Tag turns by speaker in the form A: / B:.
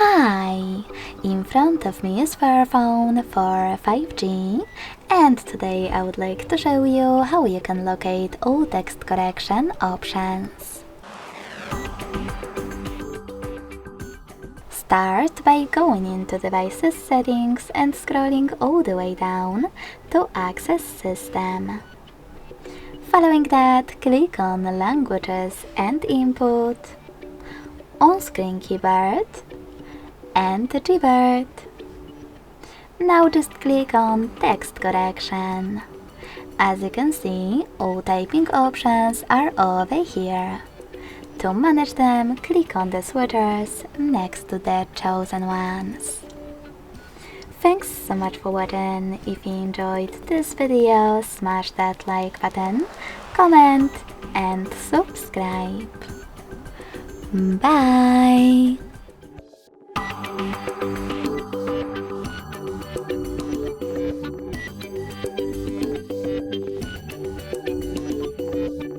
A: Hi! In front of me is Fairphone for 5G, and today I would like to show you how you can locate all text correction options. Start by going into Devices Settings and scrolling all the way down to Access System. Following that, click on Languages and Input, On-Screen Keyboard, and Gboard. Now just click on Text Correction. As you can see, all typing options are over here. To manage them, click on the switchers next to the chosen ones. Thanks so much for watching. If you enjoyed this video, smash that like button, comment and subscribe. Bye!